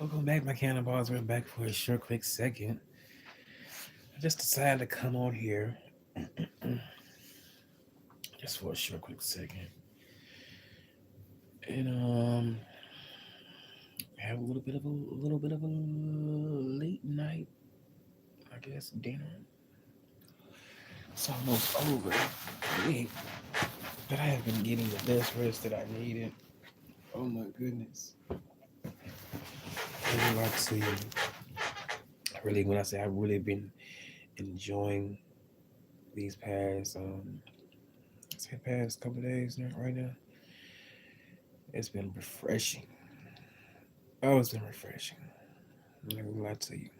Welcome back, my cannonballs. We're back for a short, quick second. I just decided to come on here just for a short, quick second and have a little bit of a late night, I guess, dinner. It's almost over. Yeah, but I have been getting the best rest that I needed. Oh my goodness! I would like to. When I say I've really been enjoying these past couple of days right now. It's been refreshing. Oh, it's been refreshing. I'm not gonna lie to you.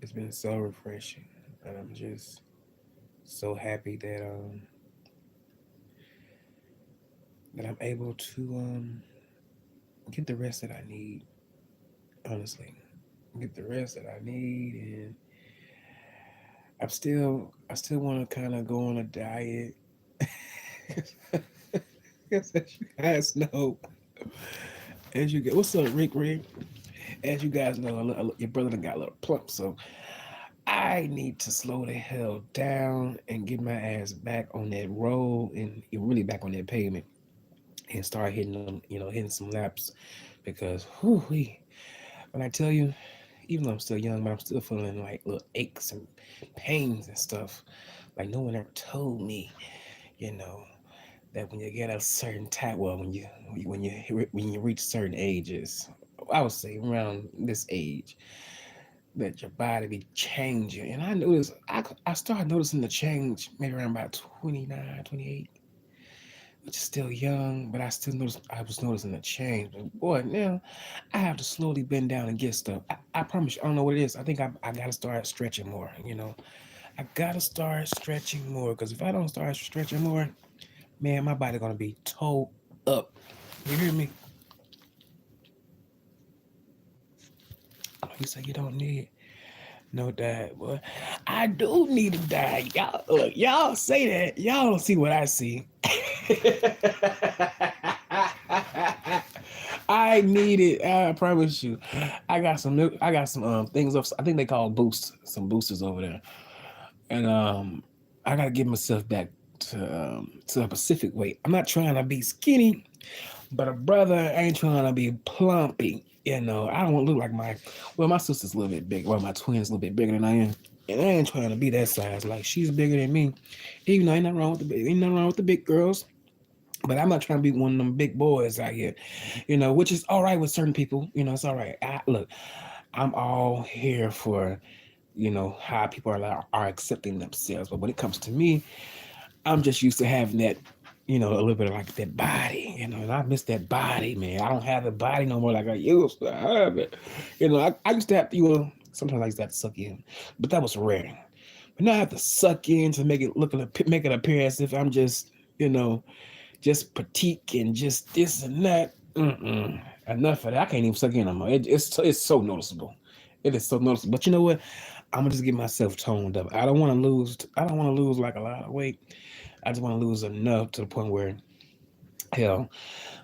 It's been so refreshing, and I'm just so happy that I'm able to get the rest that I need. Honestly, get the rest that I need, and I still want to kind of go on a diet. As you guys know, as you get, what's up, Rick? Rick? As you guys know, your brother done got a little plump, so I need to slow the hell down and get my ass back on that road and really back on that pavement and start hitting them, hitting some laps because when I tell you, even though I'm still young, but I'm still feeling like little aches and pains and stuff. Like no one ever told me, you know, that when you get a certain type, well, when you reach certain ages, I would say around this age, that your body be changing. And I noticed, I started noticing the change maybe around about 29, 28, which is still young, but I was noticing the change. But boy, now I have to slowly bend down and get stuff. I promise you, I don't know what it is. I think I got to start stretching more. I got to start stretching more because if I don't start stretching more, man, my body going to be towed up. You hear me? You say you don't need no diet, boy. I do need a diet. Y'all look, y'all say that. Y'all don't see what I see. I need it. I promise you. I got some things of I think they call boosts, some boosters over there. And I gotta get myself back to a Pacific weight. I'm not trying to be skinny, but a brother ain't trying to be plumpy. I don't want to look like my sister's a little bit big. Well, my twin's a little bit bigger than I am. And I ain't trying to be that size. Like she's bigger than me. Even though ain't nothing wrong with the big girls. But I'm not trying to be one of them big boys out here, which is all right with certain people. It's all right. Look, I'm all here for, how people are accepting themselves. But when it comes to me, I'm just used to having that, a little bit of like that body, and I miss that body, man. I don't have the body no more like I used to have it. I used to have to, sometimes I used to have to suck in, but that was rare. But now I have to suck in to make it appear as if I'm just, just petite and just this and that. Enough of that. I can't even suck in no more. It's so noticeable. It is so noticeable. But you know what? I'm gonna just get myself toned up. I don't want to lose. I don't want to lose like a lot of weight. I just want to lose enough to the point where, hell,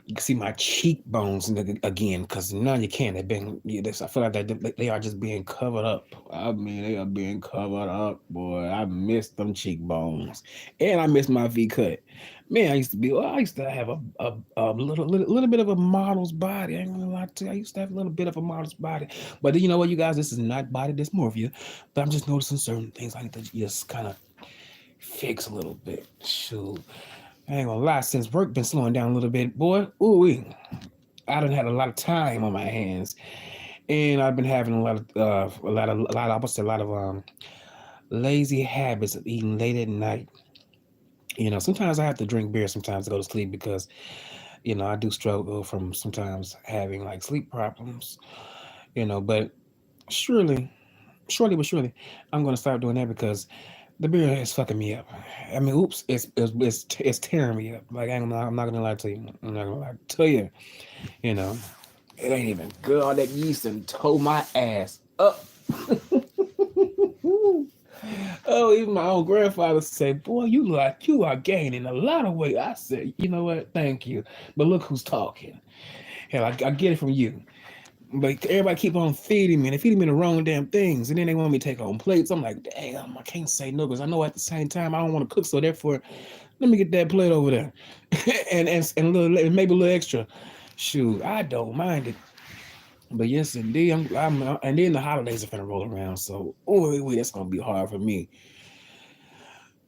you can see my cheekbones again. Because now you can't. I feel like they are just being covered up. I mean, they are being covered up, boy. I miss them cheekbones, and I miss my V cut. Man, I used to have a little bit of a model's body. I ain't gonna lie to you. I used to have a little bit of a model's body. But you know what, you guys, this is not body dysmorphia. But I'm just noticing certain things I need to just kind of fix a little bit. Shoot. I ain't gonna lie, since work been slowing down a little bit, boy, I done had a lot of time on my hands. And I've been having I would say a lot of lazy habits of eating late at night. Sometimes I have to drink beer sometimes to go to sleep because I do struggle from sometimes having like sleep problems. But surely, surely but surely, I'm gonna start doing that because the beer is fucking me up. I mean, oops, it's tearing me up. Like I'm not gonna lie to you. I'm not gonna lie to you. You know, it ain't even good. All that yeast and tore my ass up. Oh, even my own grandfather said, "Boy, you are gaining a lot of weight." I said, "You know what? Thank you." But look who's talking. Hell, I get it from you. But everybody keep on feeding me, and they feeding me the wrong damn things, and then they want me to take home plates. I'm like, damn, I can't say no because I know at the same time I don't want to cook, so therefore, let me get that plate over there, and a little, maybe a little extra. Shoot, I don't mind it. But yes, indeed, and then the holidays are gonna roll around, so oh, that's gonna be hard for me.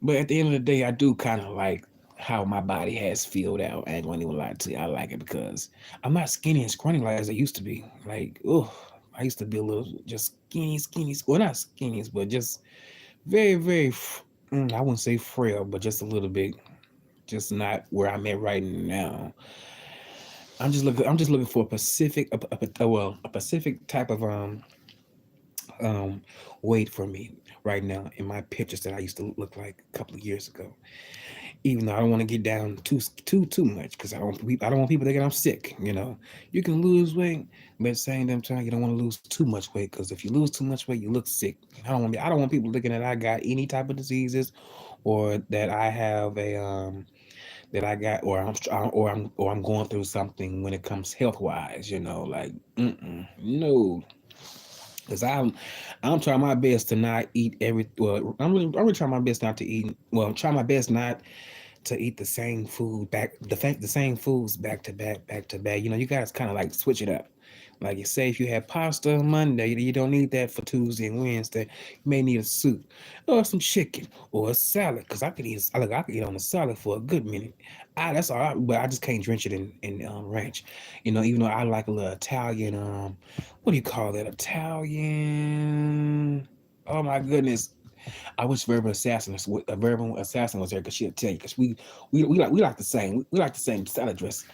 But at the end of the day, I do kind of like how my body has filled out. I ain't gonna even lie to you. I like it because I'm not skinny and scrawny like as I used to be. Like, oh, I used to be a little just skinny. Well, not skinny, but just very, I wouldn't say frail, but just a little bit, just not where I'm at right now. I'm just looking for a specific, a specific type of um weight for me right now in my pictures that I used to look like a couple of years ago. Even though I don't want to get down too much because I don't want people thinking I'm sick. You can lose weight, but at the same time you don't want to lose too much weight because if you lose too much weight, you look sick. I don't want people looking that I got any type of diseases or that I have a that I got or I'm going through something when it comes health wise. Like no. Cause I'm trying my best to not eat I'm really trying my best not to eat. Well, I'm trying my best not to eat the same food the same foods back to back. You guys kind of like switch it up. Like you say, if you have pasta on Monday, you don't need that for Tuesday and Wednesday. You may need a soup or some chicken or a salad. Cause I could eat on a salad for a good minute. That's all right, but I just can't drench it in ranch. Even though I like a little Italian, what do you call that? Italian. Oh my goodness, I wish Verbal Assassin was there because she'll tell you. Because we like the same. We like the same salad dressing,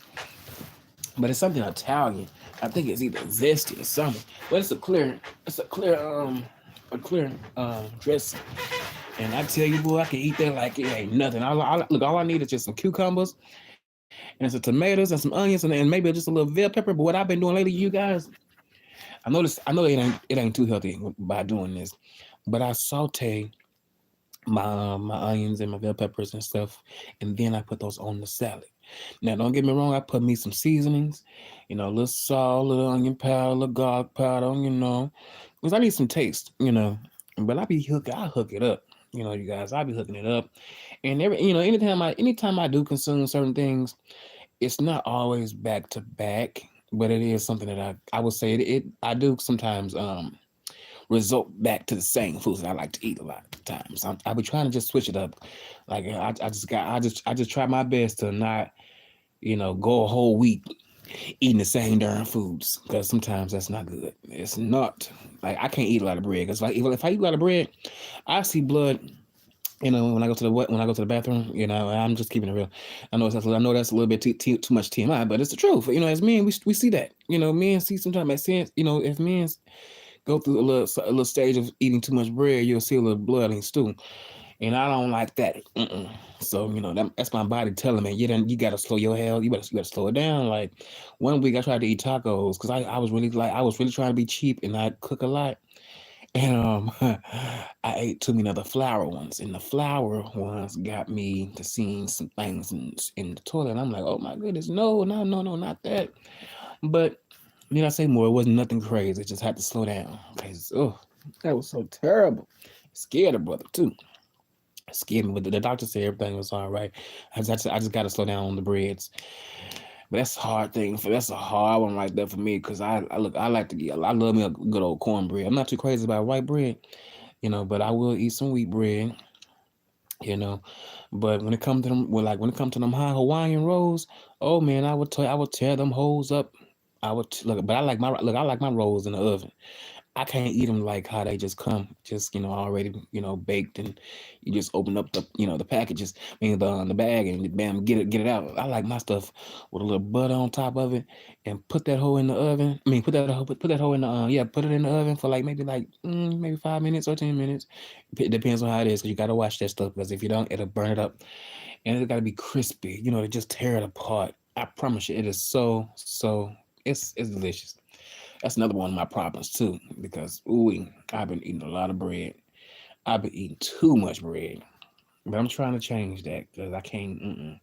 but it's something Italian. I think it's either zesty or something. But it's a clear dressing. And I tell you, boy, I can eat that like it ain't nothing. Look, all I need is just some cucumbers and some tomatoes and some onions and maybe just a little bell pepper. But what I've been doing lately, you guys, I know it ain't too healthy by doing this, but I saute my onions and my bell peppers and stuff, and then I put those on the salad. Now, don't get me wrong, I put me some seasonings, a little salt, a little onion powder, a little garlic powder, because I need some taste. But I hook it up. You guys, I be hooking it up, and anytime I do consume certain things, it's not always back to back, but it is something that I would say I do sometimes result back to the same foods that I like to eat a lot of times. I be trying to just switch it up. Like I just try my best to not go a whole week eating the same darn foods because sometimes that's not good. It's not like I can't eat a lot of bread because if I eat a lot of bread, I see blood. When I go to the bathroom, I'm just keeping it real. I know that's a little bit too much TMI, but it's the truth. As men, we see that. Men see sometimes at sense. If men go through a little stage of eating too much bread, you'll see a little blood in stew, and I don't like that. So that's my body telling me, you got to slow your hell. You better slow it down. Like one week I tried to eat tacos because I was really trying to be cheap and I cook a lot, and I ate too many of the flour ones, and the flour ones got me to seeing some things in the toilet. And I'm like, oh my goodness, no, not that. But need I say more? It wasn't nothing crazy. It just had to slow down because that was so terrible. Scared a brother too. Scared me, but the doctor said everything was all right. I just got to slow down on the breads. But that's a hard one right there for me because I like to get I love me a good old cornbread. I'm not too crazy about white bread, but I will eat some wheat bread, you know. But when it comes to them high Hawaiian rolls, oh man, I would tear them holes up. Look, but I like my rolls in the oven. I can't eat them like how they just come, just already baked, and you just open up the packages, the bag, and bam, get it out. I like my stuff with a little butter on top of it, and put that hole in the oven. I mean, put that hole in the put it in the oven for maybe 5 minutes or 10 minutes. It depends on how it is, because you gotta watch that stuff, because if you don't, it'll burn it up, and it gotta be crispy. To just tear it apart. I promise you, it is so. It's delicious. That's another one of my problems too, because I've been eating a lot of bread. I've been eating too much bread, but I'm trying to change that because I can't.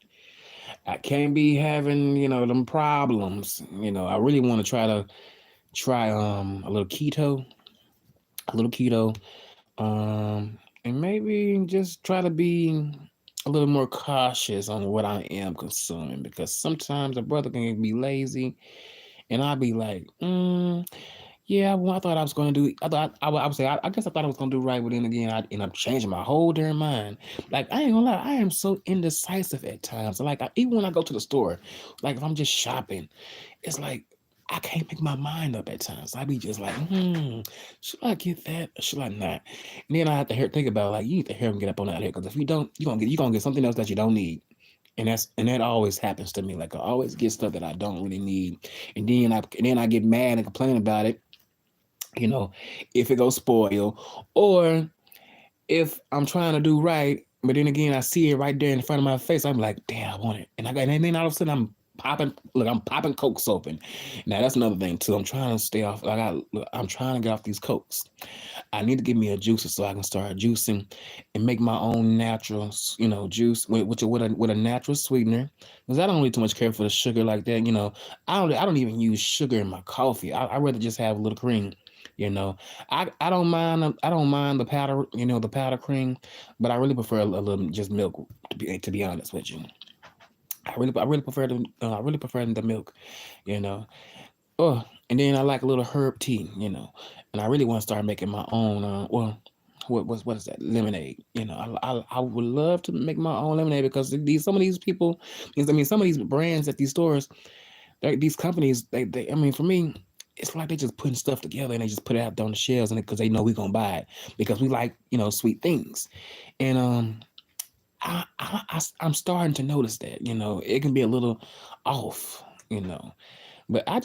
I can't be having, them problems. I really want to try a little keto, and maybe just try to be a little more cautious on what I am consuming because sometimes a brother can be lazy and I'll be like, yeah, well, I thought I was going to do. I would say. I guess I thought I was going to do right, but then again, I end up changing my whole damn mind. Like I ain't gonna lie, I am so indecisive at times. Like even when I go to the store, like if I'm just shopping, it's like I can't make my mind up at times. I be just like, should I get that or should I not? And then I have to think about like you need to hear him get up on out here because if you don't, you gonna get something else that you don't need. And that always happens to me. Like I always get stuff that I don't really need, and then I get mad and complain about it, you know, if it goes spoil, or if I'm trying to do right, but then again I see it right there in front of my face, I'm like, damn, I want it. And then all of a sudden I'm popping Cokes open. Now that's another thing too. I'm trying to stay off. I'm trying to get off these Cokes. I need to get me a juicer so I can start juicing and make my own natural, juice with a natural sweetener. Because I don't really too much care for the sugar like that. I don't even use sugar in my coffee. I rather just have a little cream. You know, I don't mind the powder, the powder cream, but I really prefer a little just milk. To be honest with you, I really prefer the milk. You know, oh, and then I like a little herb tea. And I really want to start making my own. What is that lemonade? I would love to make my own lemonade because some of these people, some of these brands at these stores, these companies, I mean, for me, it's like they just putting stuff together and they just put it out on the shelves and because they know we're gonna buy it because we like sweet things, and I'm starting to notice that it can be a little off, but and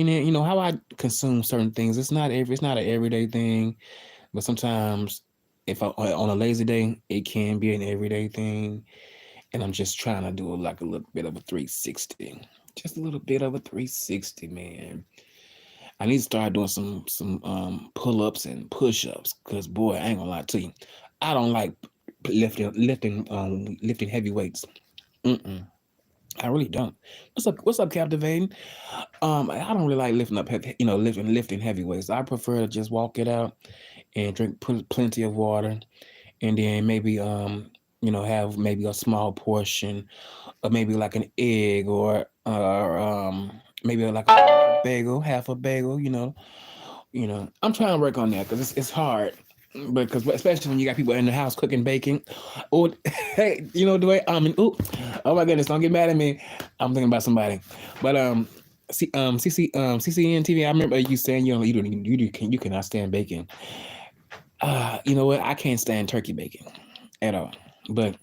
then, how I consume certain things. It's not an everyday thing, but sometimes if I on a lazy day, it can be an everyday thing, and I'm just trying to do like a little bit of a 360, just a little bit of a 360, man. I need to start doing some pull ups and push ups because boy, I ain't gonna lie to you, I don't like lifting heavy weights. Mm-mm. I really don't. What's up, captivating? I don't really like lifting heavy weights. I prefer to just walk it out and drink plenty of water, and then maybe have maybe a small portion of maybe like an egg or maybe like a bagel, half a bagel. I'm trying to work on that because it's hard. Because especially when you got people in the house cooking, baking. Oh, hey, the way ooh, oh my goodness, don't get mad at me. I'm thinking about somebody, but CCN TV. I remember you saying you cannot stand bacon. You know what? I can't stand turkey bacon at all. But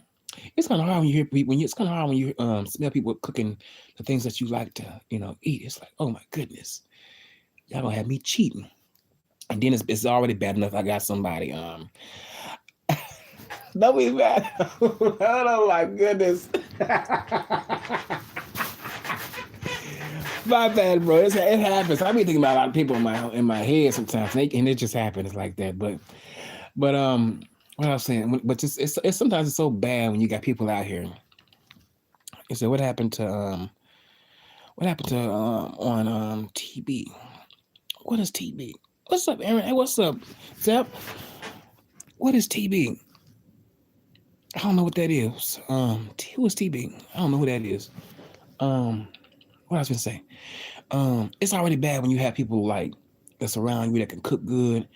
it's kind of hard when you hear people. It's kind of hard when you smell people cooking the things that you like to eat. It's like, oh my goodness, y'all gonna have me cheating. And then it's already bad enough. I got somebody. Don't be mad. Oh my goodness. My bad, bro. It happens. I be thinking about a lot of people in my head sometimes, and it just happens like that. But what I was saying, but it's sometimes it's so bad when you got people out here. You said what happened to on TB? What is TB? What's up, Aaron? Hey, what's up, Zep? What is TB? I don't know what that is. Who is TB? I don't know who that is. Um, what I was gonna say. It's already bad when you have people like that's around you that can cook good,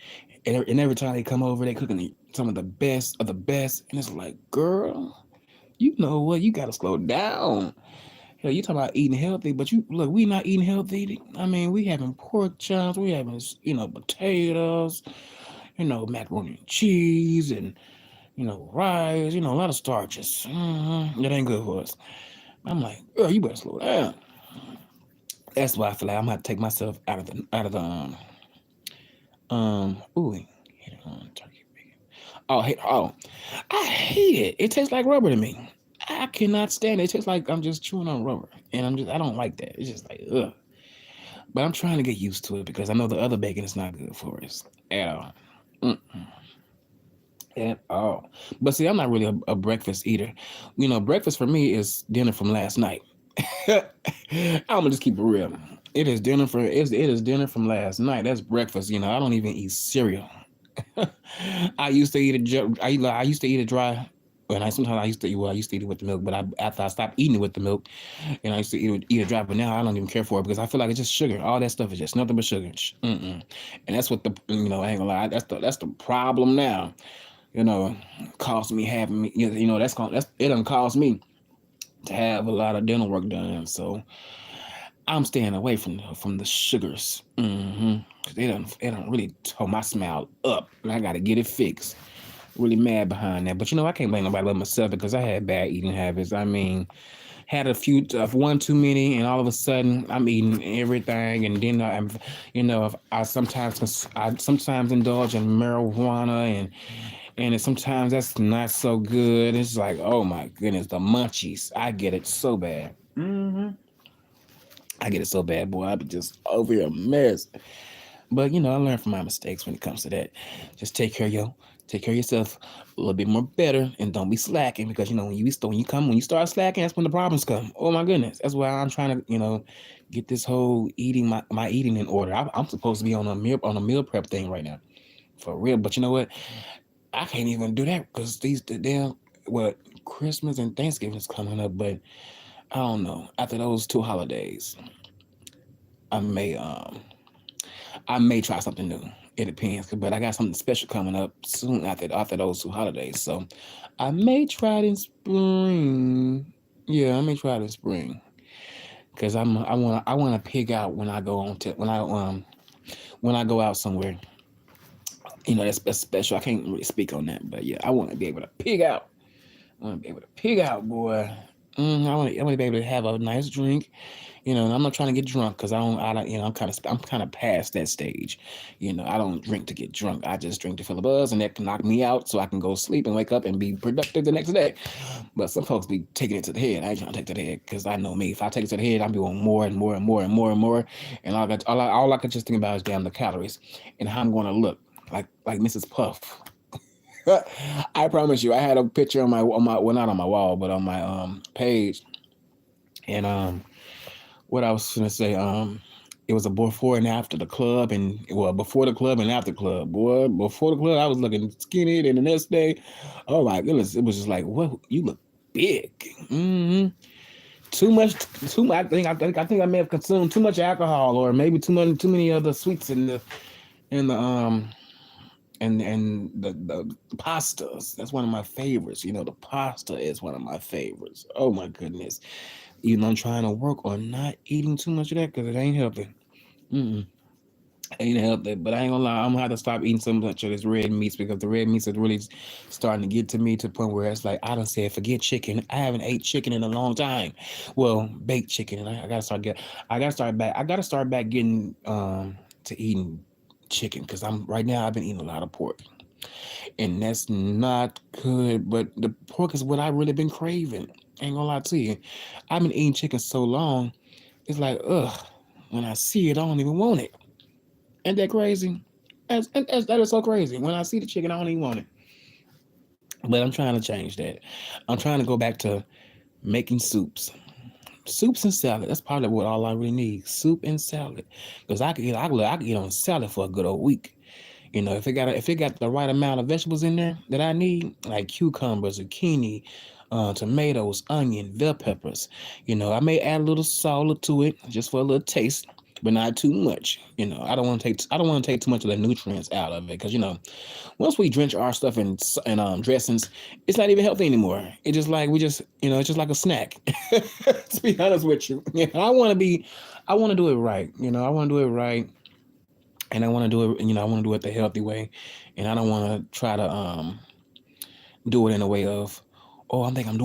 and every time they come over, they cooking some of the best of the best, and it's like, girl, you know what? You gotta slow down. Hell, you talking about eating healthy, but you look, we not eating healthy. I mean, we having pork chops, we having potatoes, macaroni and cheese, and rice, a lot of starches. That ain't good for us. I'm like, girl, you better slow down. That's why I feel like I'm gonna have to take myself out of the ooh, turkey bacon. Oh, I hate it. It tastes like rubber to me. I cannot stand it. It tastes like I'm just chewing on rubber, and I don't like that. It's just like ugh. But I'm trying to get used to it because I know the other bacon is not good for us at all. Mm. at all. But see, I'm not really a breakfast eater. Breakfast for me is dinner from last night. I'm gonna just keep it real. It is dinner from last night. That's breakfast. I don't even eat cereal. I used to eat it. I used to eat it dry. And I used to eat it with the milk. But after I stopped eating it with the milk, and I used to eat it dry. But now I don't even care for it because I feel like it's just sugar. All that stuff is just nothing but sugar. Mm-mm. And that's what I ain't gonna lie. That's the problem now. You know, cost me having me. That's it. Done cost me to have a lot of dental work done. So I'm staying away from the sugars. They don't really tore my smile up, and I got to get it fixed. Really mad behind that, but I can't blame nobody but myself because I had bad eating habits. I mean, had a few of one too many, and all of a sudden I'm eating everything, and then I sometimes indulge in marijuana, and sometimes that's not so good. It's like, oh my goodness, the munchies. I get it so bad. I get it so bad, boy. I be just over here a mess. But I learned from my mistakes when it comes to that. Just take care of yourself a little bit more better, and don't be slacking because when you start slacking, that's when the problems come. Oh my goodness, that's why I'm trying to get this whole eating my eating in order. I'm supposed to be on a meal prep thing right now, for real. But you know what? I can't even do that because the damn what Christmas and Thanksgiving is coming up. But I don't know. After those two holidays, I may um I may try something new. It depends, but I got something special coming up soon after those two holidays. So I may try it in spring. Yeah, I may try it in spring because I want to pig out when I go on to when I go out somewhere. That's special. I can't really speak on that, but yeah, I want to be able to pig out. I want to be able to pig out, boy. I want to be able to have a nice drink. And I'm not trying to get drunk because I'm kind of past that stage. I don't drink to get drunk. I just drink to fill a buzz, and that can knock me out, so I can go sleep and wake up and be productive the next day. But some folks be taking it to the head. I ain't trying to take it to the head because I know me. If I take it to the head, I'm doing more and more and more and more and more, and all I can just think about is damn the calories and how I'm going to look like Mrs. Puff. I promise you, I had a picture on my well, not on my wall, but on my page, and what I was gonna say, it was a before and after the club, and well, before the club and after the club. Boy, before the club, I was looking skinny, and the next day, oh my goodness, it was just like, what, you look big. Too much, too much. I think I may have consumed too much alcohol, or maybe too many other sweets in the and the pastas. That's one of my favorites. The pasta is one of my favorites. Oh my goodness. Even I'm trying to work on not eating too much of that because it ain't healthy. Mm-mm. Ain't healthy. But I ain't gonna lie, I'm gonna have to stop eating so much of this red meats because the red meats is really starting to get to me to the point where it's like I done said forget chicken. I haven't ate chicken in a long time. Well, baked chicken, and I gotta start back getting to eating chicken because I'm right now I've been eating a lot of pork, and that's not good. But the pork is what I really been craving. Ain't gonna lie to you, I've been eating chicken so long. It's like ugh. When I see it, I don't even want it. Ain't that crazy? That is so crazy. When I see the chicken, I don't even want it. But I'm trying to change that. I'm trying to go back to making soups and salad. That's probably what all I really need. Soup and salad, because I could eat on salad for a good old week. If it got the right amount of vegetables in there that I need, like cucumbers, zucchini, tomatoes, onion, bell peppers. I may add a little salt to it just for a little taste, but not too much. I don't want to take too much of the nutrients out of it because once we drench our stuff in dressings, it's not even healthy anymore. It's just like it's just like a snack. To be honest with you, I want to do it right. I want to do it right, and I want to do it. I want to do it the healthy way, and I don't want to try to do it in a way of, I'm thinking I'm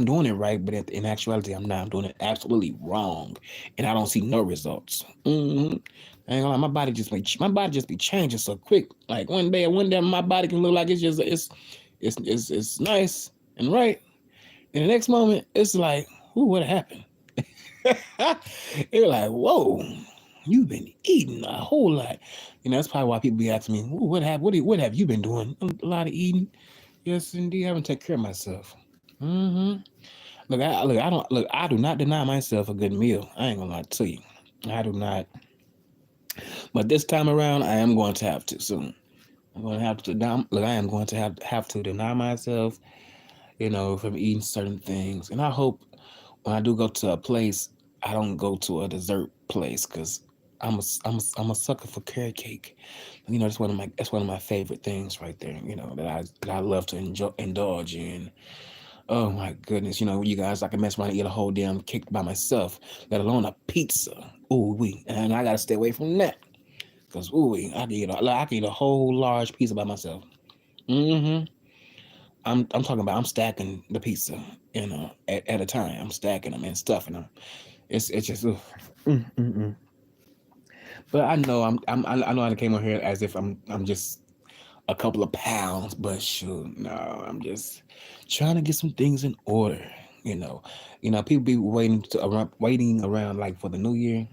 doing it right, but in actuality, I'm not. I'm doing it absolutely wrong, and I don't see no results. I ain't gonna lie, my body just be changing so quick. Like one day, my body can look like it's nice and right, and the next moment, it's like, ooh, what happened? You're like, whoa. You've been eating a whole lot. That's probably why people be asking me, "Ooh, what have you been doing? A lot of eating." Yes, indeed. I haven't taken care of myself. hmm I do not deny myself a good meal. I ain't gonna lie to you. I do not. But this time around, I am going to have to soon. I'm going to have to. I am going to have to deny myself, from eating certain things. And I hope when I do go to a place, I don't go to a dessert place because I'm a sucker for carrot cake. That's one of my favorite things right there. That I love to indulge in. Oh my goodness, you guys, I can mess around and eat a whole damn cake by myself, let alone a pizza. Ooh wee, and I gotta stay away from that because ooh wee, I can eat a whole large pizza by myself. hmm I'm talking about I'm stacking the pizza, at a time. I'm stacking them and stuffing them. It's just, ugh. Mm, mm, mm. But I know I know I came on here as if I'm just a couple of pounds, but shoot, no, I'm just trying to get some things in order. You know, people be waiting around like for the new year.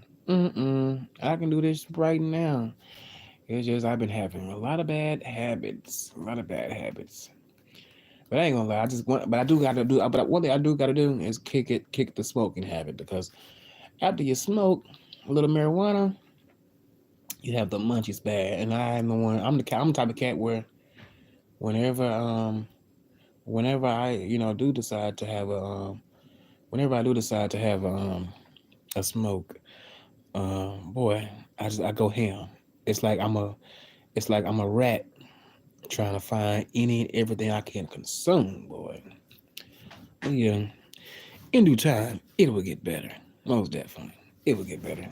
I can do this right now. It's just I've been having a lot of bad habits, a lot of bad habits. But I ain't gonna lie, but I do gotta do. But one thing I do gotta do is kick the smoking habit because after you smoke a little marijuana, you have the munchies bad. And I'm the one. I'm the type of cat where whenever um whenever I do decide to have a smoke, boy, I go ham. It's like I'm a rat trying to find any and everything I can consume, boy. But yeah, in due time, it will get better. Most definitely, it will get better.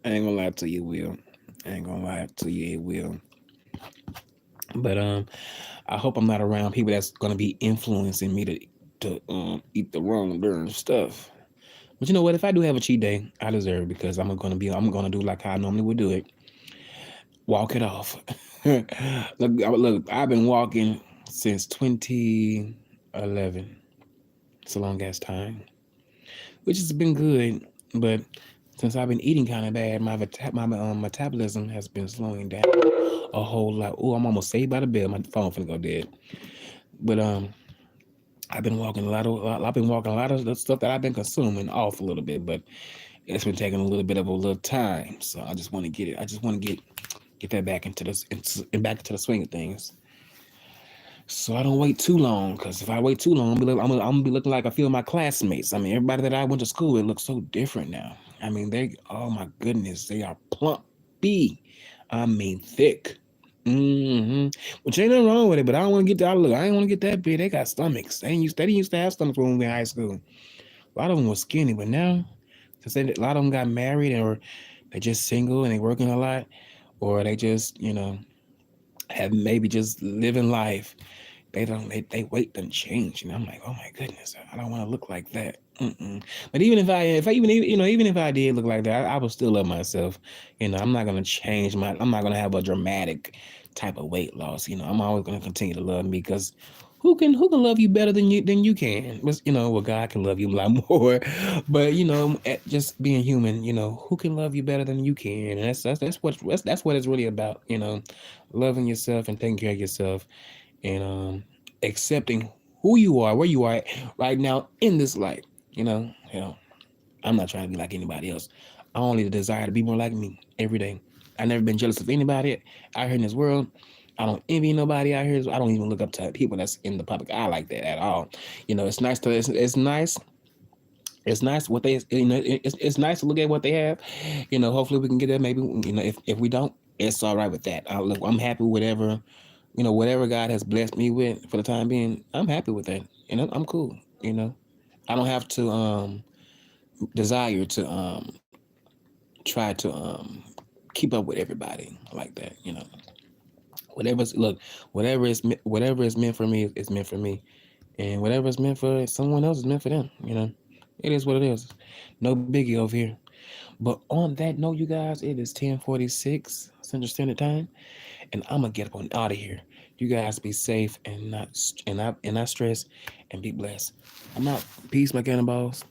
I ain't gonna lie to you, Will. I ain't gonna lie to you, it will. But I hope I'm not around people that's gonna be influencing me to eat the wrong darn stuff. But you know what? If I do have a cheat day, I deserve it because I'm gonna do like how I normally would do it. Walk it off. Look, I've been walking since 2011. It's a long ass time, which has been good. But since I've been eating kind of bad, my metabolism has been slowing down a whole lot. Oh, I'm almost saved by the bell. My phone finna go dead. But I've been walking a lot of the stuff that I've been consuming off a little bit, but it's been taking a little bit of a little time. So I just want to get it. I just want to get that back back into the swing of things. So I don't wait too long, because if I wait too long, I'm gonna be looking like a few of my classmates. I mean, everybody that I went to school with looks so different now. I mean, oh my goodness, they are plumpy. I mean, thick. Which ain't nothing wrong with it, but I don't want to get that look. I ain't want to get that big. They got stomachs. They didn't used to have stomachs when we were in high school. A lot of them were skinny, but now, since a lot of them got married or they just single and they working a lot, or they just have maybe just living life. They weight them change, and I'm like, oh my goodness, I don't want to look like that. But even if I did look like that, I would still love myself. I'm not gonna change I'm not gonna have a dramatic type of weight loss. I'm always gonna continue to love me because who can love you better than you can? But well, God can love you a lot more. But just being human, who can love you better than you can? And that's what it's really about. Loving yourself and taking care of yourself, and accepting who you are, where you are right now in this life. I'm not trying to be like anybody else. I only desire to be more like me every day. I've never been jealous of anybody out here in this world. I don't envy nobody out here. I don't even look up to people that's in the public eye like that at all. It's nice to it's nice. It's nice what they it's nice to look at what they have. Hopefully we can get that. Maybe if we don't, it's all right with that. I'm happy with whatever God has blessed me with for the time being. I'm happy with that. I'm cool. I don't have to desire to try to keep up with everybody like that. Whatever's look, whatever is meant for me is meant for me, and whatever is meant for someone else is meant for them. It is what it is. No biggie over here. But on that note, you guys, it is 10:46 Central Standard Time, and I'm gonna get up on out of here. You guys be safe and not stress, and be blessed. I'm out. Peace, my cannonballs.